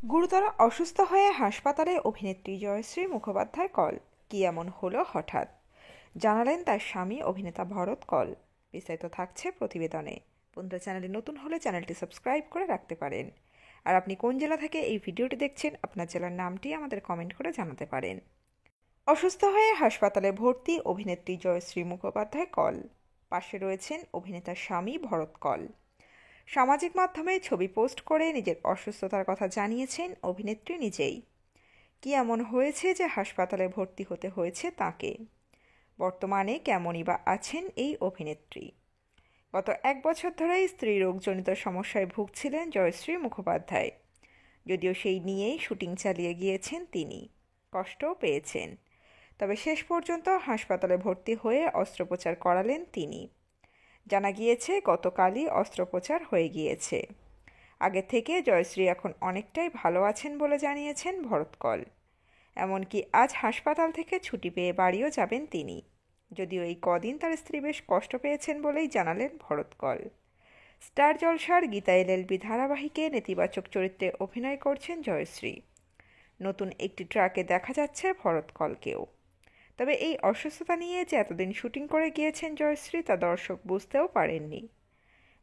গুরুতর অসুস্থ হয়ে হাসপাতালে অভিনেত্রী জয়শ্রী মুখোপাধ্যায় কল। কি এমন হলো হঠাৎ, জানালেন তার স্বামী অভিনেতা ভরত কল। বিস্তারিত থাকছে প্রতিবেদনে। বন্ধুরা, চ্যানেলে নতুন হলে চ্যানেলটি সাবস্ক্রাইব করে রাখতে পারেন। আর আপনি কোন জেলা থেকে এই ভিডিওটি দেখছেন, আপনার জেলার নামটি আমাদের কমেন্ট করে জানাতে পারেন। অসুস্থ হয়ে হাসপাতালে ভর্তি অভিনেত্রী জয়শ্রী মুখোপাধ্যায় কল। পাশে রয়েছেন অভিনেতার স্বামী ভরত কল। সামাজিক মাধ্যমে ছবি পোস্ট করে নিজের অসুস্থতার কথা জানিয়েছেন অভিনেত্রী নিজেই। কি এমন হয়েছে যে হাসপাতালে ভর্তি হতে হয়েছে তাঁকে? বর্তমানে কেমনই বা আছেন এই অভিনেত্রী? গত 1 বছর ধরেই স্ত্রীরোগজনিত সমস্যায় ভুগছিলেন জয়শ্রী মুখোপাধ্যায়। যদিও সেই নিয়েই শুটিং চালিয়ে গিয়েছেন তিনি, কষ্টও পেয়েছেন। তবে শেষ পর্যন্ত হাসপাতালে ভর্তি হয়ে অস্ত্রোপচার করালেন তিনি। জানা গিয়েছে গতকালই অস্ত্রোপচার হয়ে গিয়েছে। আগে থেকে জয়শ্রী এখন অনেকটাই ভালো আছেন বলে জানিয়েছেন ভরত কল। এমনকি আজ হাসপাতাল থেকে ছুটি পেয়ে বাড়িও যাবেন তিনি। যদিও এই কদিন তার স্ত্রী বেশ কষ্ট পেয়েছেন বলেই জানালেন ভরত কল। স্টার জলসার গীতা এলএলবি ধারাবাহিকে নেতিবাচক চরিত্রে অভিনয় করছেন জয়শ্রী। নতুন একটি ট্রাকে দেখা যাচ্ছে ভরত কলকেও। তবে এই অসুস্থতা নিয়ে যে এতদিন শুটিং করে গিয়েছেন জয়শ্রী, তা দর্শক বুঝতেও পারেননি।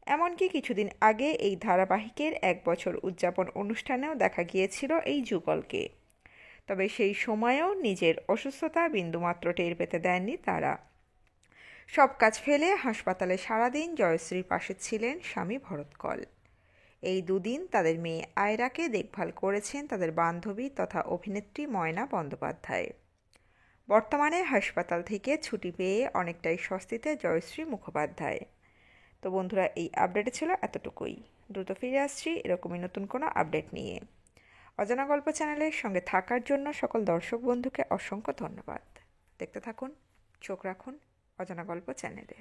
এমনকি কিছুদিন আগে এই ধারাবাহিকের 1 বছর উদযাপন অনুষ্ঠানেও দেখা গিয়েছিল এই যুগলকে। তবে সেই সময়েও নিজের অসুস্থতা বিন্দুমাত্র টের পেতে দেননি তারা। সব কাজ ফেলে হাসপাতালে সারাদিন জয়শ্রীর পাশে ছিলেন স্বামী ভরত কল। এই দুদিন তাদের মেয়ে আয়রাকে দেখভাল করেছেন তাদের বান্ধবী তথা অভিনেত্রী ময়না বন্দ্যোপাধ্যায়। বর্তমানে হাসপাতাল থেকে ছুটি পেয়ে অনেকটাই স্বস্তিতে জয়শ্রী মুখোপাধ্যায়। তো বন্ধুরা, এই আপডেটে ছিল এতটুকুই। দ্রুত ফিরে আসছি এরকমই নতুন কোনো আপডেট নিয়ে। অজানা গল্প চ্যানেলের সঙ্গে থাকার জন্য সকল দর্শক বন্ধুকে অসংখ্য ধন্যবাদ। দেখতে থাকুন, চোখ রাখুন অজানা গল্প চ্যানেলে।